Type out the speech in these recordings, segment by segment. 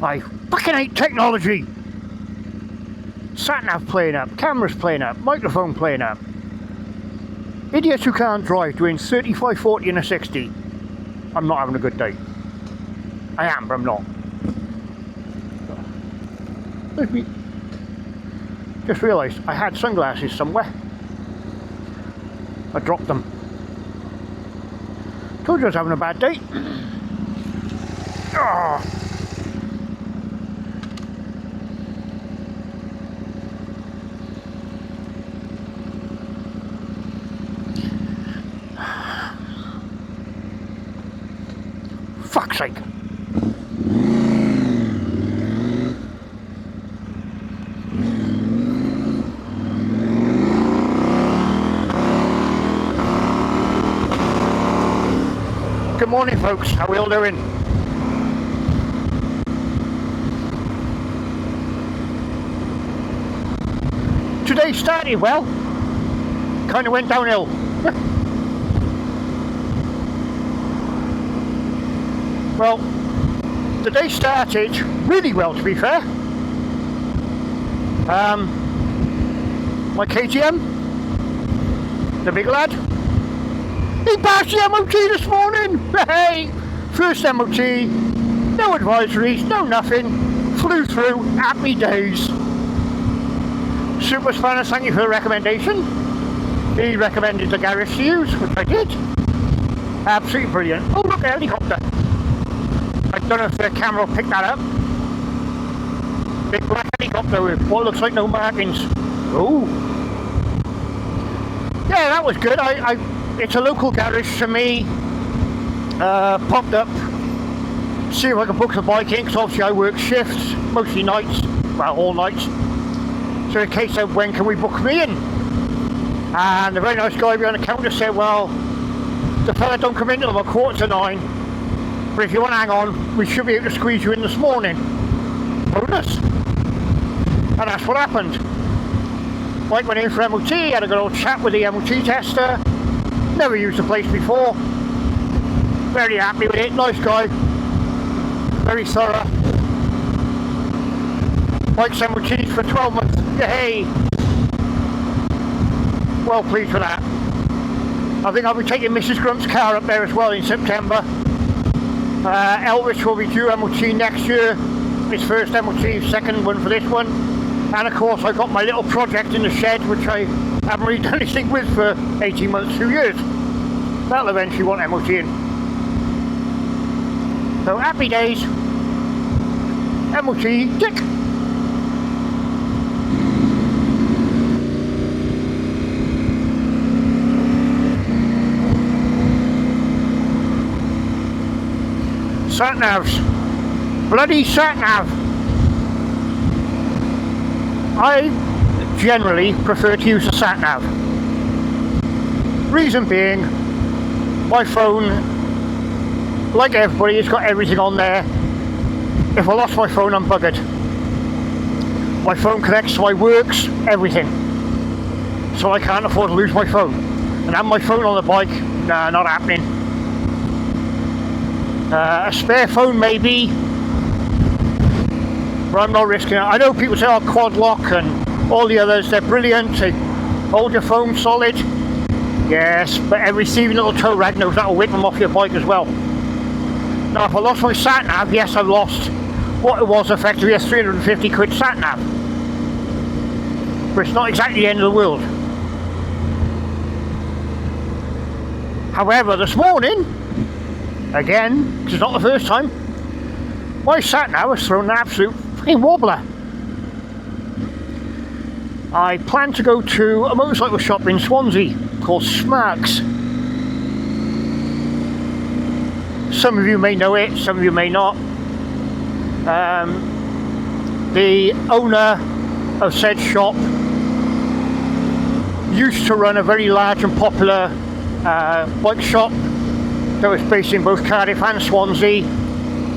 I fucking hate technology. Sat-nav playing up, cameras playing up, microphone playing up. Idiots who can't drive doing 35, 40 and a 60. I'm not having a good day. I am, but I'm not. Let me just realised I had sunglasses somewhere. I dropped them. Told you I was having a bad day. Oh. Fuck's sake. Good morning, folks. How are we all doing? Today started well. Kind of went downhill. Well, the day started really well, to be fair. My KTM, the big lad, he passed the MOT this morning. Hey, first MOT, no advisories, no nothing, flew through, happy days. Super Spanner, thank you for the recommendation. He recommended the garage to use, which I did. Absolutely brilliant. Oh look, a helicopter. I don't know if the camera will pick that up. Big black helicopter with what looks like no markings. Oh. Yeah, that was good. It's a local garage to me. Popped up. See if I can book the bike in, because obviously I work shifts, mostly nights. Well, all nights. So in case of when can we book me in? And the very nice guy behind the counter said, well, the fella don't come in till about 8:45. But if you want to hang on, we should be able to squeeze you in this morning. Bonus. And that's what happened. Mike went in for MOT, had a good old chat with the MOT tester. Never used the place before. Very happy with it, nice guy. Very thorough. Mike's MOT for 12 months. Yay! Well pleased with that. I think I'll be taking Mrs. Grump's car up there as well in September. Elvis will be due MOT next year. His first MOT, second one for this one. And of course I've got my little project in the shed, which I haven't really done anything with for 18 months, 2 years. That'll eventually want MOT in. So happy days. MOT, tick. Sat-navs. Bloody sat-nav. I generally prefer to use a sat-nav. Reason being, my phone, like everybody, has got everything on there. If I lost my phone, I'm buggered. My phone connects to my works, everything. So I can't afford to lose my phone. And have my phone on the bike, nah, not happening. A spare phone maybe, but I'm not risking it. I know people say, oh, quad lock and all the others, they're brilliant, they hold your phone solid. Yes, but every thieving little tow rag knows that'll whip them off your bike as well. Now if I lost my sat-nav, yes, I've lost what it was effectively a 350 quid sat-nav. But it's not exactly the end of the world. However, this morning, again, because it's not the first time, my sat-nav has thrown an absolute fucking wobbler. I plan to go to a motorcycle shop in Swansea called Smarks. Some of you may know it, some of you may not. The owner of said shop used to run a very large and popular bike shop that was based in both Cardiff and Swansea.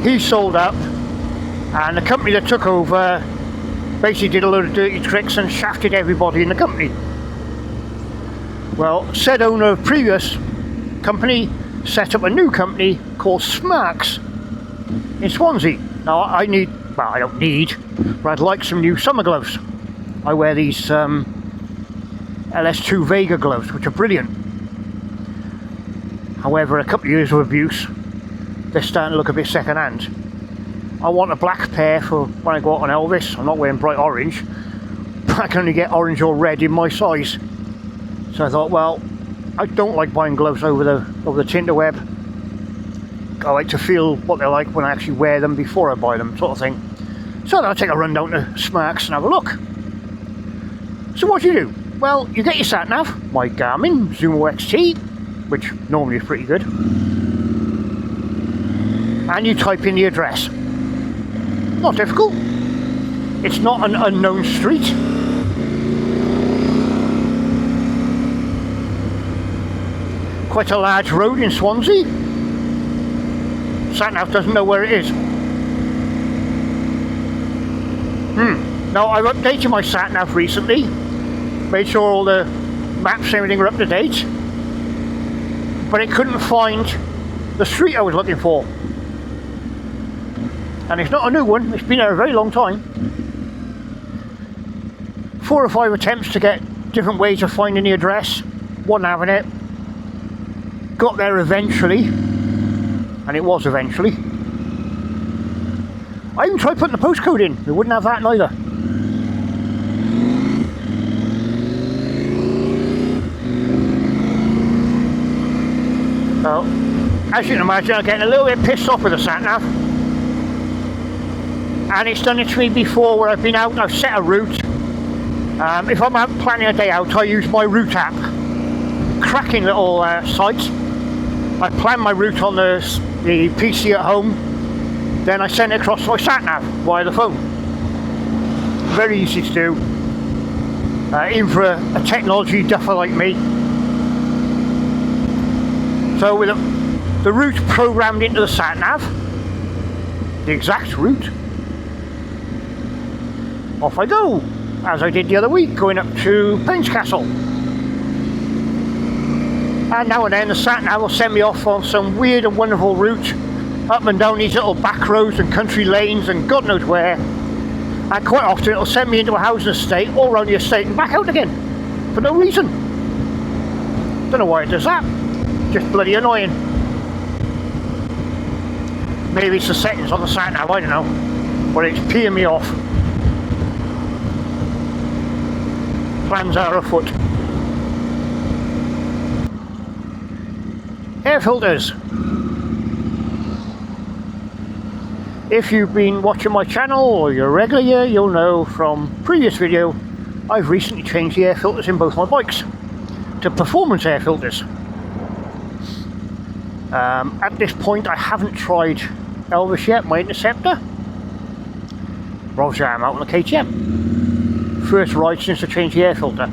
He sold up, and the company that took over basically did a load of dirty tricks and shafted everybody in the company. Well, said owner of previous company set up a new company called Smarks in Swansea. Now I need well, I don't need, but I'd like some new summer gloves. I wear these LS2 Vega gloves, which are brilliant. However, a couple of years of abuse, they're starting to look a bit second hand. I want a black pair for when I go out on Elvis. I'm not wearing bright orange, but I can only get orange or red in my size. So I thought, well, I don't like buying gloves over the tinterweb. I like to feel what they're like when I actually wear them before I buy them, sort of thing. So then I'll take a run down to Smarks and have a look. So what do? Well, you get your sat nav, my Garmin Zumo XT, which normally is pretty good, and you type in the address. Not difficult. It's not an unknown street. Quite a large road in Swansea. Sat nav doesn't know where it is. Now, I've updated my sat nav recently, made sure all the maps and everything are up to date, but it couldn't find the street I was looking for. And it's not a new one, it's been there a very long time. 4 or 5 attempts to get different ways of finding the address, wasn't having it. Got there eventually, and it was eventually. I even tried putting the postcode in, it wouldn't have that neither. Well, as you can imagine, I'm getting a little bit pissed off with the sat nav. And it's done it to me before where I've been out and I've set a route. If I'm out planning a day out, I use my route app. Cracking little site. I plan my route on the PC at home, then I send it across to my sat nav via the phone. Very easy to do, even for a technology duffer like me. So with the route programmed into the sat nav, the exact route, off I go, as I did the other week, going up to Plains Castle. And now and then the sat nav will send me off on some weird and wonderful route, up and down these little back roads and country lanes and God knows where. And quite often it'll send me into a housing estate, all around the estate and back out again, for no reason. Don't know why it does that, just bloody annoying. Maybe it's the settings on the sat nav, I don't know, but it's peeing me off. Plans are afoot. Air filters. If you've been watching my channel or you're a regular here, you'll know from previous video I've recently changed the air filters in both my bikes to performance air filters. At this point I haven't tried Elvis yet, my Interceptor. Obviously I'm out on the KTM. First ride since I changed the air filter.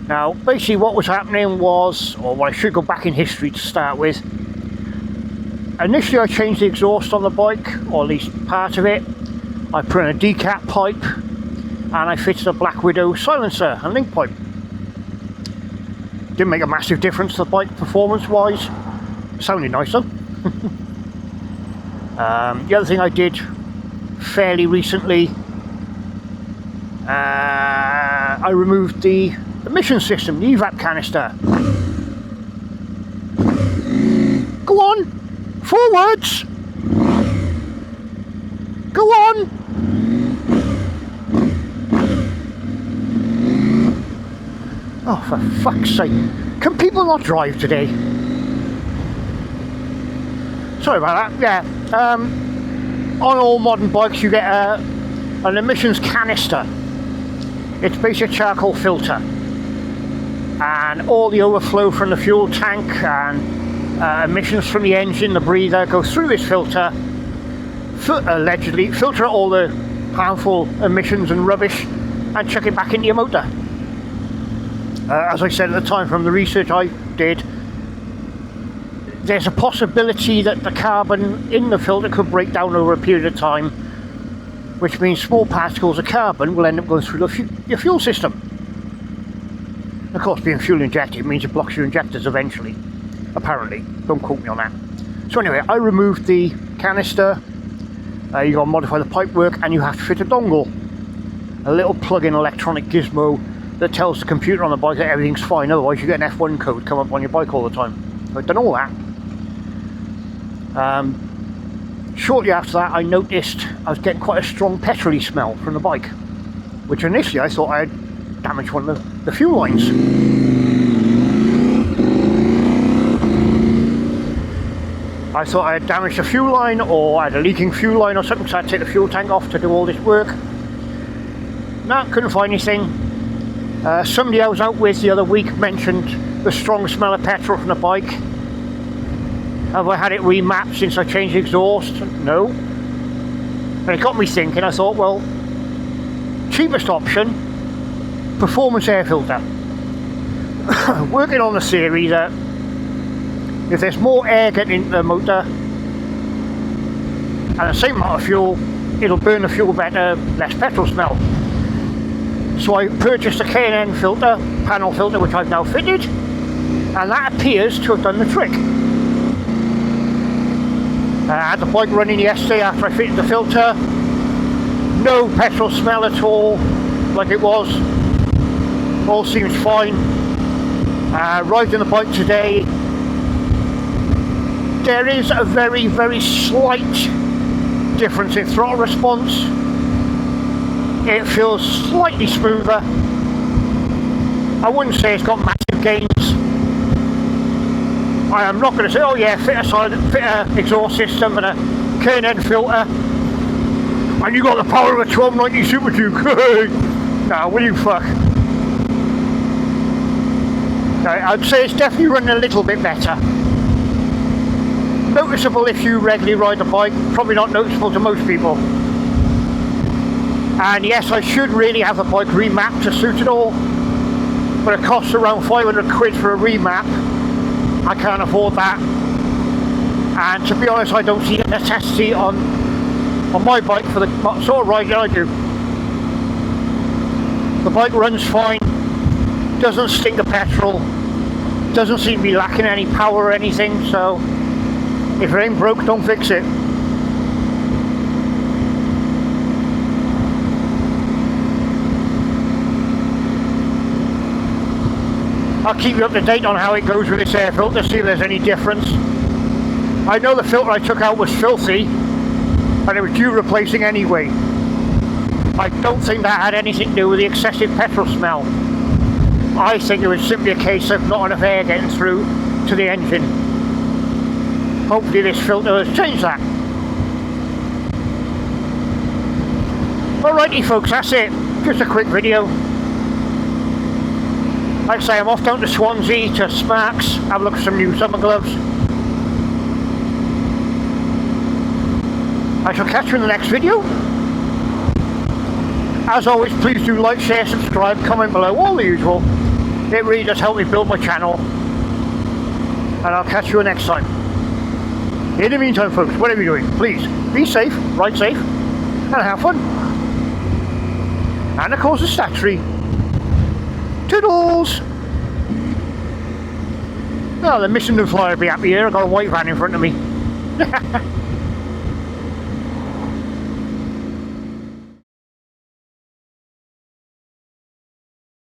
Now, basically what was happening was, or what I should go back in history to start with, initially I changed the exhaust on the bike, or at least part of it. I put in a decap pipe, and I fitted a Black Widow silencer and link pipe. Didn't make a massive difference to the bike performance-wise. Sounded nice though. The other thing I did fairly recently, I removed the emission system, the evap canister. Go on, forwards. Go on. Oh, for fuck's sake! Can people not drive today? Sorry about that. Yeah, on all modern bikes you get an emissions canister. It's basically a charcoal filter, and all the overflow from the fuel tank and emissions from the engine, the breather, go through this filter, allegedly filter out all the harmful emissions and rubbish and chuck it back into your motor. As I said at the time, from the research I did, there's a possibility that the carbon in the filter could break down over a period of time, which means small particles of carbon will end up going through your fuel system. Of course, being fuel injected means it blocks your injectors eventually, apparently. Don't quote me on that. So anyway, I removed the canister, You got to modify the pipework, and you have to fit a dongle, a little plug-in electronic gizmo that tells the computer on the bike that everything's fine. Otherwise, you get an F1 code come up on your bike all the time. So I've done all that. Shortly after that, I noticed I was getting quite a strong petrol-y smell from the bike, which initially I thought I had damaged one of the fuel lines. I thought I had damaged a fuel line, or I had a leaking fuel line or something, so I had to take the fuel tank off to do all this work. No, couldn't find anything. Somebody I was out with the other week mentioned the strong smell of petrol from the bike. Have I had it remapped since I changed the exhaust? No. And it got me thinking. I thought, well, cheapest option, performance air filter. Working on the theory that if there's more air getting into the motor and the same amount of fuel, it'll burn the fuel better, less petrol smell. So I purchased a K&N filter, panel filter, which I've now fitted, and that appears to have done the trick. I had the bike running yesterday after I fitted the filter. No petrol smell at all, like it was. All seems fine. Riding the bike today, there is a very, very slight difference in throttle response. It feels slightly smoother. I wouldn't say it's got massive gains. I am not going to say, oh yeah, fit a exhaust system and a K&N filter and you got the power of a 1290 Super Duke. Nah, will you fuck? I'd say it's definitely running a little bit better. Noticeable if you regularly ride the bike, probably not noticeable to most people. And yes, I should really have the bike remapped to suit it all, but it costs around 500 quid for a remap. I can't afford that, and to be honest, I don't see a necessity on my bike for the sort of riding I do. The bike runs fine, doesn't stink of petrol, doesn't seem to be lacking any power or anything, so if it ain't broke, don't fix it. I'll keep you up to date on how it goes with this air filter, see if there's any difference. I know the filter I took out was filthy, and it was due replacing anyway. I don't think that had anything to do with the excessive petrol smell. I think it was simply a case of not enough air getting through to the engine. Hopefully this filter has changed that. Alrighty folks, that's it. Just a quick video. Like I say, I'm off down to Swansea to Smarks, have a look at some new summer gloves. I shall catch you in the next video. As always, please do like, share, subscribe, comment below, all the usual. It really does help me build my channel. And I'll catch you next time. In the meantime folks, whatever you're doing, please be safe, ride safe, and have fun. And of course the statutory. Toodles! Oh, the missing new flyer will be happy here. I've got a white van in front of me.